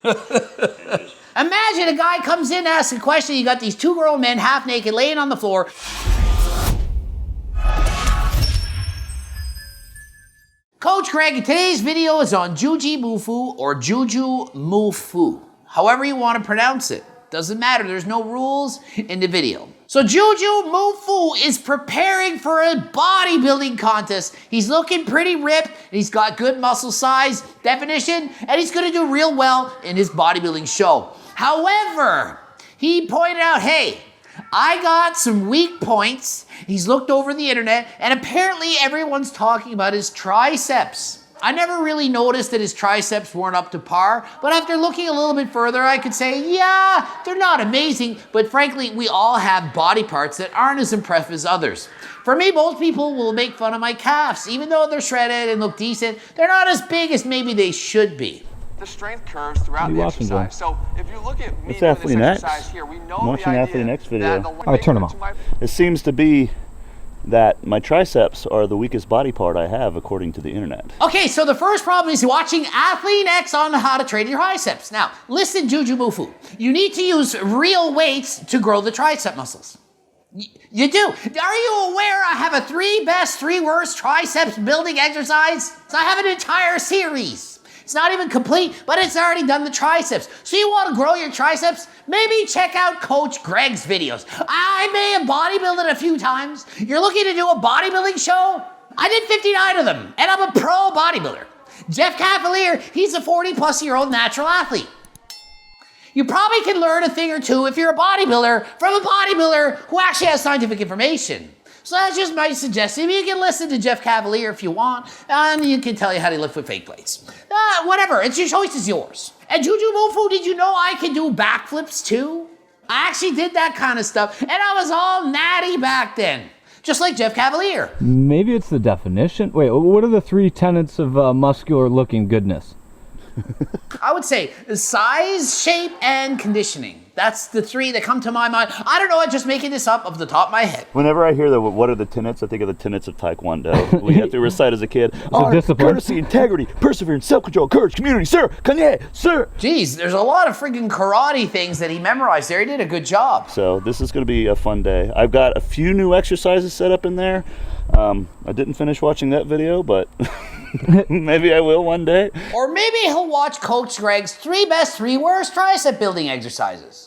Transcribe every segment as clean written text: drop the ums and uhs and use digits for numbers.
Imagine a guy comes in, asks a question, you got these two grown men half naked laying on the floor. Coach Greg, today's video is on Jujimufu or Jujimufu. However you want to pronounce it. Doesn't matter, there's no rules in the video. So Jujimufu is preparing for a bodybuilding contest. He's looking pretty ripped, and he's got good muscle size definition, and he's gonna do real well in his bodybuilding show. However, he pointed out, hey, I got some weak points. He's looked over the internet, and apparently everyone's talking about his triceps. I never really noticed that his triceps weren't up to par, but after looking a little bit further, I could say, yeah, they're not amazing, but frankly, we all have body parts that aren't as impressive as others. For me, most people will make fun of my calves. Even though they're shredded and look decent, they're not as big as maybe they should be. The strength curves throughout the exercise. So if you look at me doing this exercise here, we know I'm watching the Athlete Next video. All right, turn them off. It seems to be that my triceps are the weakest body part I have according to the internet. Okay, so the first problem is watching Athlete X on how to train your triceps. Now, listen, Jujimufu. You need to use real weights to grow the tricep muscles. You do. Are you aware I have a 3 best, 3 worst triceps building exercise? I have an entire series. It's not even complete, but it's already done the triceps. So you want to grow your triceps? Maybe check out Coach Greg's videos. I may have bodybuilded a few times. You're looking to do a bodybuilding show? I did 59 of them, and I'm a pro bodybuilder. Jeff Cavalier, he's a 40-plus-year-old natural athlete. You probably can learn a thing or two if you're a bodybuilder from a bodybuilder who actually has scientific information. So that's just my suggestion. You can listen to Jeff Cavalier if you want, and you can tell you how to lift with fake plates. Whatever, it's your choice is yours. And Jujimufu, did you know I can do backflips too? I actually did that kind of stuff, and I was all natty back then, just like Jeff Cavalier. Maybe it's the definition. Wait, what are the 3 tenets of muscular looking goodness? I would say size, shape, and conditioning. That's the 3 that come to my mind. I don't know, I'm just making this up off the top of my head. Whenever I hear what are the tenets, I think of the tenets of Taekwondo. We have to recite as a kid. Discipline. Courtesy, integrity, perseverance, self-control, courage, community, sir, Kanye, sir. Geez, there's a lot of freaking karate things that he memorized there. He did a good job. So this is going to be a fun day. I've got a few new exercises set up in there. I didn't finish watching that video, but maybe I will one day. Or maybe he'll watch Coach Greg's 3 best, 3 worst tricep building exercises.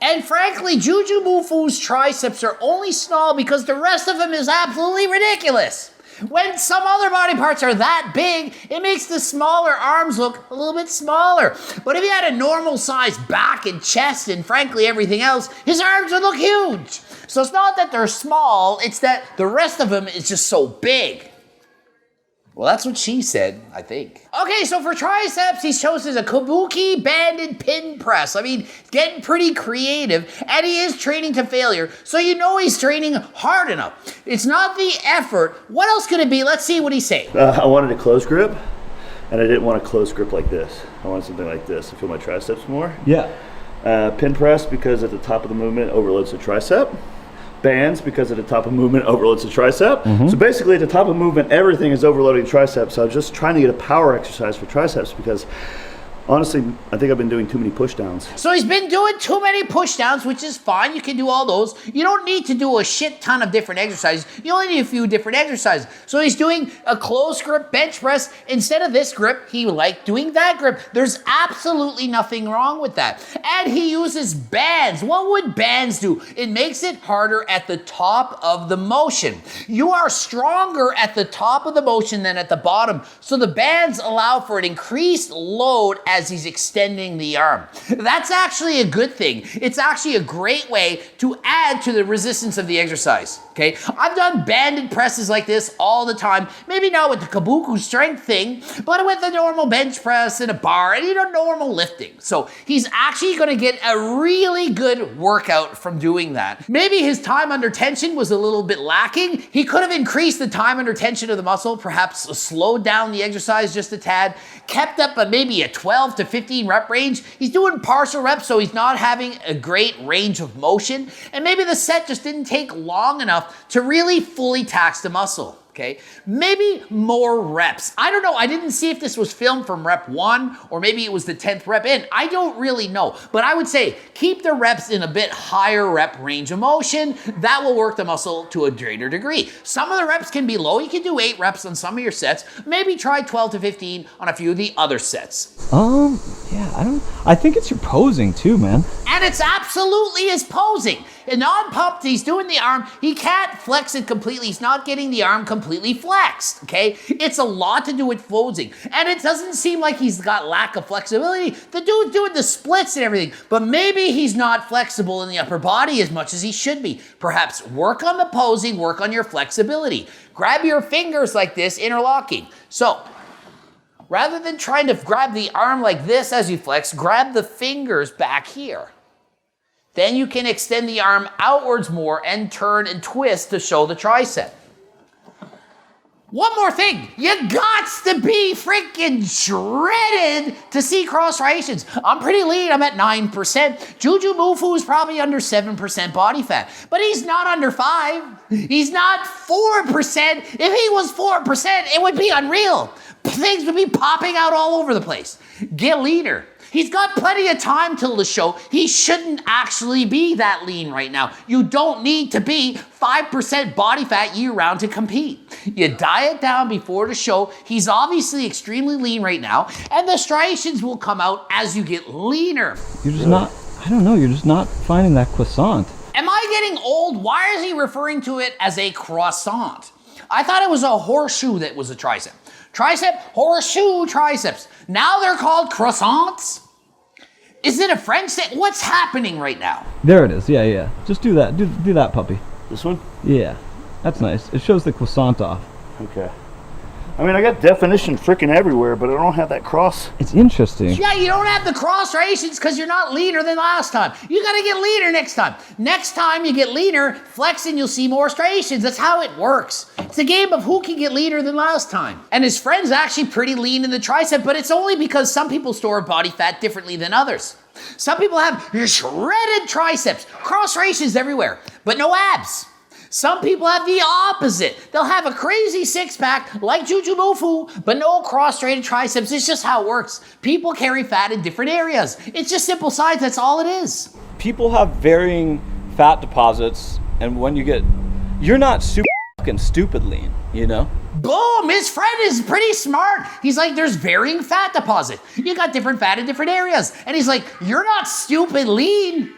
And frankly, Jujimufu's triceps are only small because the rest of him is absolutely ridiculous. When some other body parts are that big, it makes the smaller arms look a little bit smaller. But if he had a normal size back and chest and frankly everything else, his arms would look huge. So it's not that they're small, it's that the rest of him is just so big. Well, that's what she said, I think. Okay, so for triceps, he chooses a kabuki banded pin press. I mean, getting pretty creative, and he is training to failure, so you know he's training hard enough. It's not the effort. What else could it be? Let's see what he's saying. I wanted a close grip, and I didn't want a close grip like this. I wanted something like this to feel my triceps more. Yeah. Pin press because at the top of the movement overloads the tricep. Bands because at the top of movement overloads the tricep. So basically at the top of movement everything is overloading triceps. So I was just trying to get a power exercise for triceps because honestly I think I've been doing too many push downs. So he's been doing too many push downs, which is fine. You can do all those. You don't need to do a shit ton of different exercises. You only need a few different exercises. So he's doing a close grip bench press. Instead of this grip, he liked doing that grip. There's absolutely nothing wrong with that. And he uses bands. What would bands do? It makes it harder at the top of the motion. You are stronger at the top of the motion than at the bottom. So the bands allow for an increased load as he's extending the arm. That's actually a good thing. It's actually a great way to add to the resistance of the exercise. Okay, I've done banded presses like this all the time. Maybe not with the kabuki strength thing, but with a normal bench press and a bar and normal lifting. So he's actually going to get a really good workout from doing that. Maybe his time under tension was a little bit lacking. He could have increased the time under tension of the muscle, perhaps slowed down the exercise just a tad, kept up maybe a 12 to 15 rep range. He's doing partial reps, so he's not having a great range of motion. And maybe the set just didn't take long enough to really fully tax the muscle. okay? Maybe more reps. I don't know. I didn't see if this was filmed from rep 1 or maybe it was the 10th rep in. I don't really know. But I would say keep the reps in a bit higher rep range of motion. That will work the muscle to a greater degree. Some of the reps can be low. You can do 8 reps on some of your sets. Maybe try 12 to 15 on a few of the other sets. Yeah, I think it's your posing too, man. And it's absolutely his posing. In non-pumped, he's doing the arm. He can't flex it completely. He's not getting the arm completely flexed, okay? It's a lot to do with posing. And it doesn't seem like he's got lack of flexibility. The dude's doing the splits and everything, but maybe he's not flexible in the upper body as much as he should be. Perhaps work on the posing, work on your flexibility. Grab your fingers like this, interlocking. So, rather than trying to grab the arm like this as you flex, grab the fingers back here. Then you can extend the arm outwards more and turn and twist to show the tricep. One more thing, you gots to be freaking shredded to see cross striations. I'm pretty lean, I'm at 9%. Jujimufu is probably under 7% body fat, but he's not under 5. He's not 4%. If he was 4%, it would be unreal. Things would be popping out all over the place. Get leaner. He's got plenty of time till the show. He shouldn't actually be that lean right now. You don't need to be 5% body fat year-round to compete. You diet down before the show. He's obviously extremely lean right now, and the striations will come out as you get leaner. You're just not, I don't know, you're just not finding that croissant. Am I getting old? Why is he referring to it as a croissant? I thought it was a horseshoe that was a tricep. Tricep, horseshoe, triceps. Now they're called croissants? Is it a French thing? What's happening right now? There it is, yeah. Just do that, do that, puppy. This one? Yeah, that's nice. It shows the croissant off. Okay. I mean, I got definition freaking everywhere, but I don't have that cross. It's interesting. Yeah, you don't have the cross striations because you're not leaner than last time. You got to get leaner next time. Next time you get leaner, flexing, you'll see more striations. That's how it works. It's a game of who can get leaner than last time. And his friend's actually pretty lean in the tricep, but it's only because some people store body fat differently than others. Some people have shredded triceps, cross striations everywhere, but no abs. Some people have the opposite. They'll have a crazy six-pack like Jujimufu, but no cross-strated triceps. It's just how it works. People carry fat in different areas. It's just simple science. That's all it is. People have varying fat deposits, and when you're not super fucking stupid lean, you know? Boom! His friend is pretty smart. He's like, there's varying fat deposit. You got different fat in different areas. And he's like, you're not stupid lean.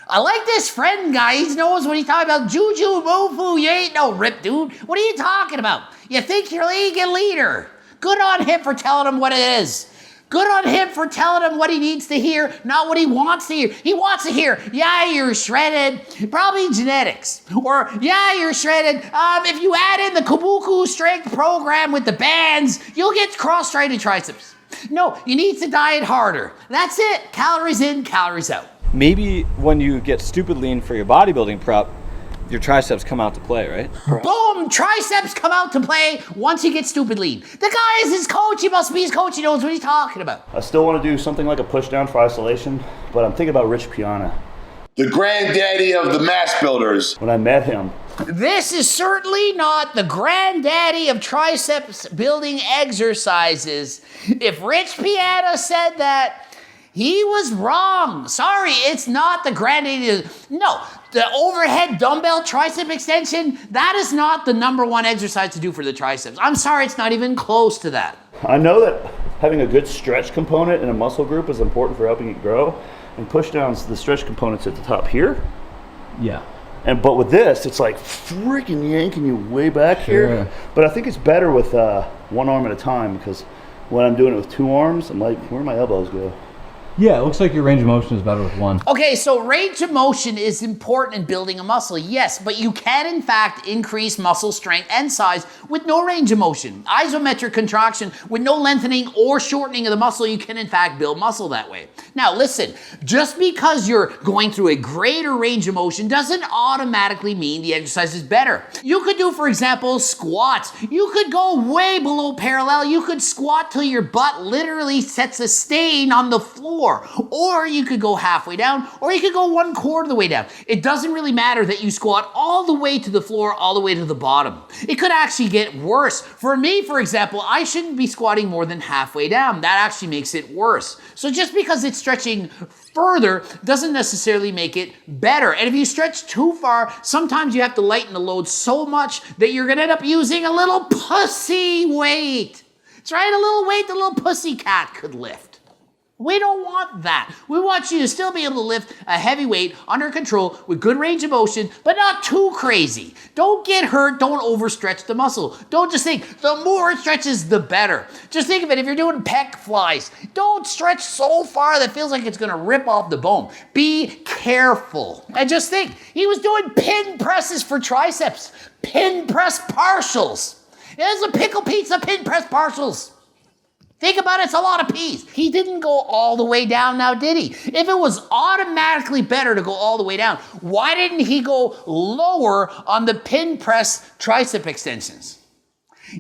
I like this friend guy. He knows what he's talking about. Jujimufu, you ain't no rip, dude. What are you talking about? You think you're lean, get leaner. Good on him for telling him what it is. Good on him for telling him what he needs to hear, not what he wants to hear. He wants to hear, yeah, you're shredded. Probably genetics. Or, yeah, you're shredded. If you add in the Kabuku strength program with the bands, you'll get cross-striated triceps. No, you need to diet harder. That's it. Calories in, calories out. Maybe when you get stupid lean for your bodybuilding prep, your triceps come out to play, right? Boom! Triceps come out to play once you get stupid lean. The guy is his coach. He must be his coach. He knows what he's talking about. I still want to do something like a push down for isolation, but I'm thinking about Rich Piana. The granddaddy of the mass builders. When I met him, This is certainly not the granddaddy of triceps building exercises. If Rich Piana said that, he was wrong. Sorry, it's not the granddaddy. No, the overhead dumbbell tricep extension, that is not the #1 exercise to do for the triceps. I'm sorry, it's not even close to that. I know that having a good stretch component in a muscle group is important for helping it grow. And push downs, the stretch component's at the top here. Yeah. But with this, it's like freaking yanking you way back here. But I think it's better with one arm at a time, because when I'm doing it with two arms, I'm like, where do my elbows go? Yeah, it looks like your range of motion is better with one. Okay, so range of motion is important in building a muscle, yes, but you can in fact increase muscle strength and size with no range of motion. Isometric contraction with no lengthening or shortening of the muscle, you can in fact build muscle that way. Now listen, just because you're going through a greater range of motion doesn't automatically mean the exercise is better. You could do, for example, squats. You could go way below parallel. You could squat till your butt literally sets a stain on the floor. floor. Or you could go halfway down, or you could go 1/4 of the way down. It doesn't really matter that you squat all the way to the floor, all the way to the bottom. It could actually get worse. For me, for example, I shouldn't be squatting more than halfway down. That actually makes it worse. So just because it's stretching further doesn't necessarily make it better. And if you stretch too far, sometimes you have to lighten the load so much that you're gonna end up using a little pussy weight. That's right, a little weight the little pussy cat could lift. We don't want that. We want you to still be able to lift a heavy weight under control with good range of motion, but not too crazy. Don't get hurt, don't overstretch the muscle. Don't just think the more it stretches, the better. Just think of it, if you're doing pec flies, don't stretch so far that it feels like it's gonna rip off the bone. Be careful. And just think, he was doing pin presses for triceps, pin press partials. There's a pickle pizza pin press partials. Think about it, it's a lot of peas. He didn't go all the way down now, did he? If it was automatically better to go all the way down, why didn't he go lower on the pin press tricep extensions?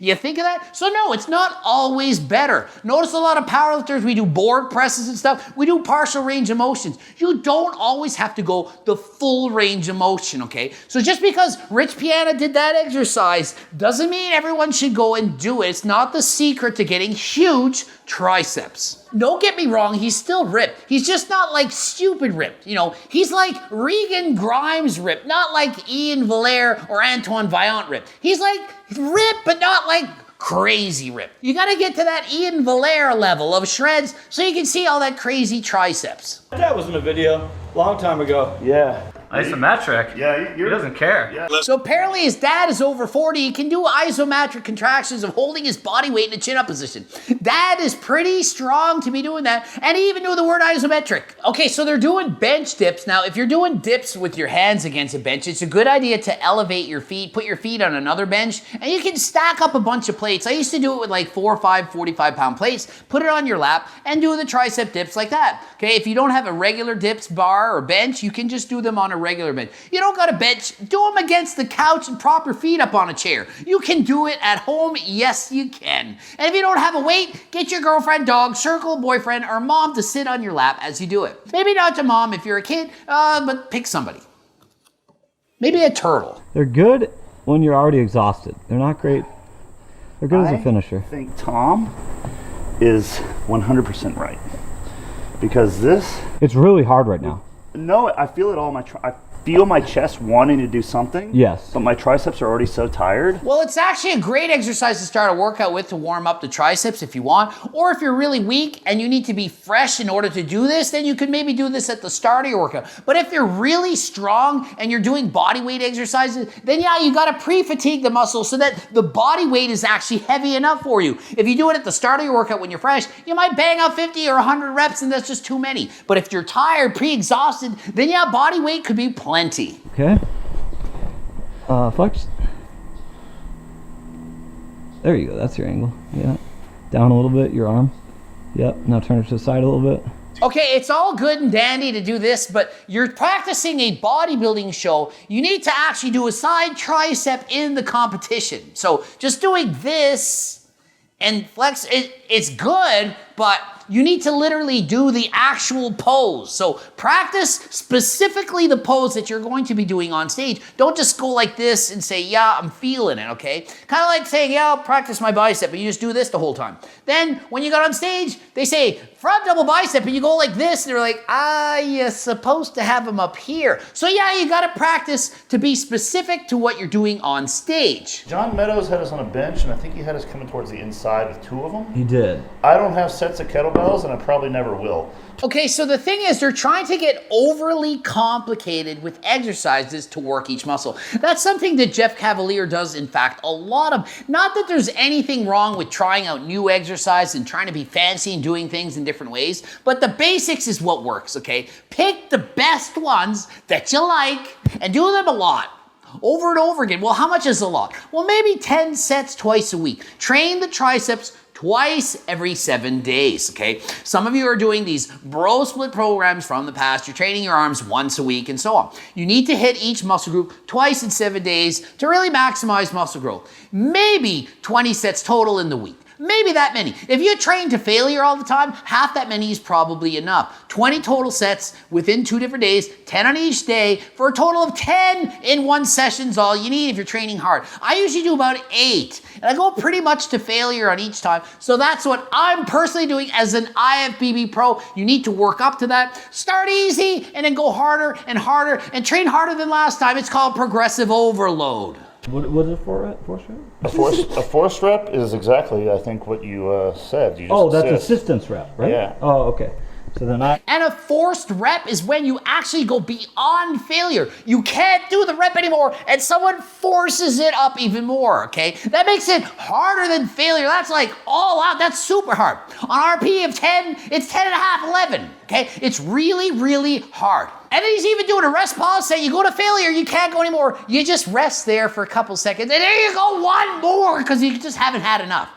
You think of that? So no, it's not always better. Notice a lot of powerlifters, we do board presses and stuff. We do partial range of motions. You don't always have to go the full range of motion, okay? So just because Rich Piana did that exercise doesn't mean everyone should go and do it. It's not the secret to getting huge triceps. Don't get me wrong, he's still ripped. He's just not like stupid ripped. You know, he's like Regan Grimes ripped, not like Ian Valère or Antoine Vaillant ripped. He's like ripped, but not like crazy ripped. You gotta get to that Ian Valère level of shreds so you can see all that crazy triceps. That was in a video a long time ago. Yeah. Isometric. Yeah, He doesn't care. Yeah. So apparently his dad is over 40. He can do isometric contractions of holding his body weight in a chin-up position. Dad is pretty strong to be doing that. And he even knew the word isometric. Okay, so they're doing bench dips. Now, if you're doing dips with your hands against a bench, it's a good idea to elevate your feet, put your feet on another bench, and you can stack up a bunch of plates. I used to do it with like 4 or 5 45-pound plates, put it on your lap, and do the tricep dips like that. Okay, if you don't have a regular dips bar or bench, you can just do them on a regular bench. You don't got a bench, do them against the couch and prop your feet up on a chair. You can do it at home, yes you can. And if you don't have a weight, get your girlfriend, dog, circle, boyfriend, or mom to sit on your lap as you do it. Maybe not to mom if you're a kid, but pick somebody. Maybe a turtle. They're good when you're already exhausted. They're not great. They're good as a finisher. I think Tom is 100% right. Because this... It's really hard right now. No, I feel it all. I feel my chest wanting to do something. Yes. But my triceps are already so tired. Well, it's actually a great exercise to start a workout with to warm up the triceps if you want. Or if you're really weak and you need to be fresh in order to do this, then you could maybe do this at the start of your workout. But if you're really strong and you're doing body weight exercises, then yeah, you gotta pre-fatigue the muscle so that the body weight is actually heavy enough for you. If you do it at the start of your workout when you're fresh, you might bang out 50 or 100 reps and that's just too many. But if you're tired, pre-exhausted, then yeah, body weight could be plenty. Okay. Flex. There you go. That's your angle. Yeah. Down a little bit, your arm. Yep. Now turn it to the side a little bit. Okay, it's all good and dandy to do this, but you're practicing a bodybuilding show. You need to actually do a side tricep in the competition. So just doing this and flex, it's good, but you need to literally do the actual pose. So practice specifically the pose that you're going to be doing on stage. Don't just go like this and say, yeah, I'm feeling it, okay? Kind of like saying, yeah, I'll practice my bicep, but you just do this the whole time. Then when you got on stage, they say, front double bicep, and you go like this, and they're like, you're supposed to have them up here. So yeah, you gotta practice to be specific to what you're doing on stage. John Meadows had us on a bench, and I think he had us coming towards the inside with 2 of them. He did. I don't have sets of kettlebells, and I probably never will. Okay, so the thing is, they're trying to get overly complicated with exercises to work each muscle. That's something that Jeff Cavalier does, in fact, a lot of. Not that there's anything wrong with trying out new exercise and trying to be fancy and doing things in different ways, but the basics is what works, okay? Pick the best ones that you like and do them a lot. Over and over again. Well, how much is a lot? Well, maybe 10 sets twice a week. Train the triceps twice every 7 days, okay? Some of you are doing these bro split programs from the past. You're training your arms once a week and so on. You need to hit each muscle group twice in 7 days to really maximize muscle growth. Maybe 20 sets total in the week. Maybe that many. If you train to failure all the time, half that many is probably enough. 20 total sets within 2 different days, 10 on each day, for a total of 10 in one session is all you need if you're training hard. I usually do about 8, and I go pretty much to failure on each time. So that's what I'm personally doing as an IFBB pro. You need to work up to that. Start easy, and then go harder and train harder than last time. It's called progressive overload. What is it for? Force rep? A force rep is exactly, I think, what you said. You just that's assist. assistance rep, right? Yeah. Oh, okay. So then And a forced rep is when you actually go beyond failure. You can't do the rep anymore, and someone forces it up even more, okay? That makes it harder than failure. That's like all out. That's super hard. On RP of 10, it's 10 and a half, 11, okay? It's really, really hard. And then he's even doing a rest pause, saying you go to failure, you can't go anymore. You just rest there for a couple seconds, and there you go, one more, because you just haven't had enough.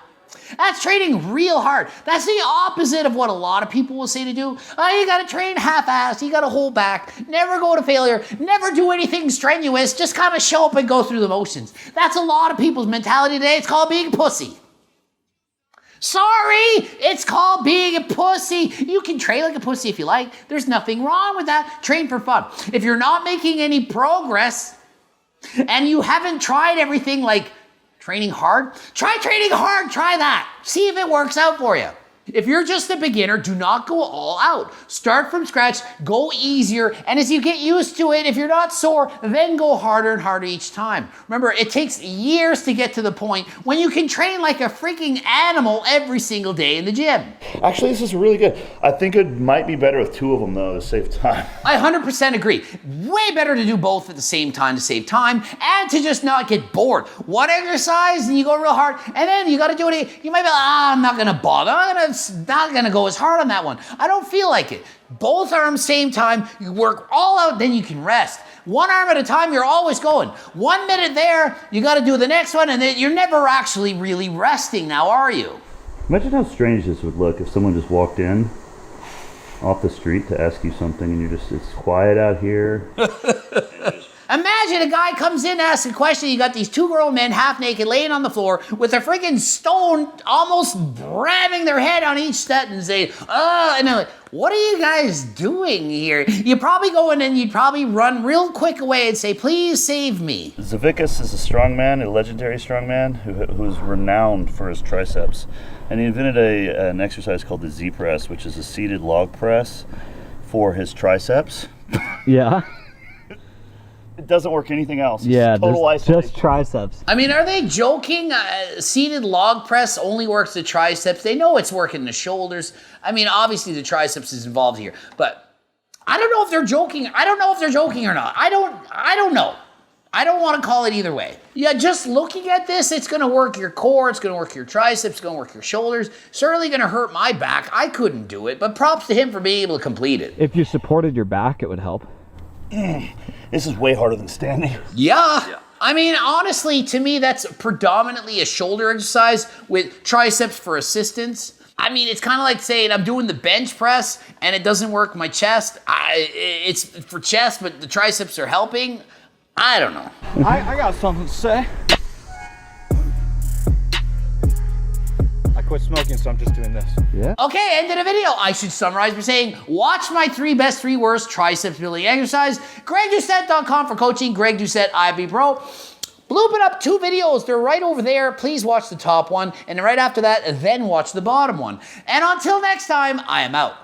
That's training real hard. That's the opposite of what a lot of people will say to do. Oh, you gotta train half-assed, you gotta hold back, never go to failure, never do anything strenuous, just kind of show up and go through the motions. That's a lot of people's mentality today. It's called being a pussy. Sorry, it's called being a pussy. You can train like a pussy if you like. There's nothing wrong with that. Train for fun. If you're not making any progress and you haven't tried everything like training hard, try training hard, try that. See if it works out for you. If you're just a beginner, do not go all out. Start from scratch, go easier, and as you get used to it, if you're not sore, then go harder and harder each time. Remember, it takes years to get to the point when you can train like a freaking animal every single day in the gym. Actually, this is really good. I think it might be better with 2 of them, though, to save time. I 100% agree. Way better to do both at the same time to save time and to just not get bored. One exercise and you go real hard, and then you got to do it. You might be like, I'm not going to bother. I'm not going to go as hard on that one. I don't feel like it. Both are at the same time. You work all out, then you can rest. One arm at a time, you're always going. 1 minute there, you got to do the next one, and then you're never actually really resting now, are you? Imagine how strange this would look if someone just walked in off the street to ask you something and it's quiet out here. Imagine a guy comes in, asks a question, you got these 2 grown men half naked laying on the floor with a freaking stone almost ramming their head on each step and say, and they're like, what are you guys doing here? You probably go in and you'd probably run real quick away and say, please save me. Zavickas is a strongman, a legendary strongman who's renowned for his triceps. And he invented an exercise called the Z press, which is a seated log press for his triceps. Yeah. It doesn't work anything else. It's Yeah, total isolation. just triceps. I mean, are they joking? Seated log press only works the triceps. They know it's working the shoulders. I mean, obviously the triceps is involved here, but I don't know if they're joking. I don't know if they're joking or not. I don't know. I don't want to call it either way. Yeah, just looking at this, it's going to work your core, it's going to work your triceps, it's going to work your shoulders. Certainly going to hurt my back. I couldn't do it, but props to him for being able to complete it. If you supported your back, it would help. This is way harder than standing. Yeah. I mean, honestly, to me, that's predominantly a shoulder exercise with triceps for assistance. I mean, it's kind of like saying I'm doing the bench press and it doesn't work my chest. It's for chest, but the triceps are helping. I don't know. I got something to say. I quit smoking, so I'm just doing this. Yeah. Okay, end of the video. I should summarize by saying, watch my 3 best, 3 worst triceps building exercise. GregDoucette.com for coaching. Greg Doucette, IFBB Pro. Blooping up 2 videos. They're right over there. Please watch the top one. And right after that, then watch the bottom one. And until next time, I am out.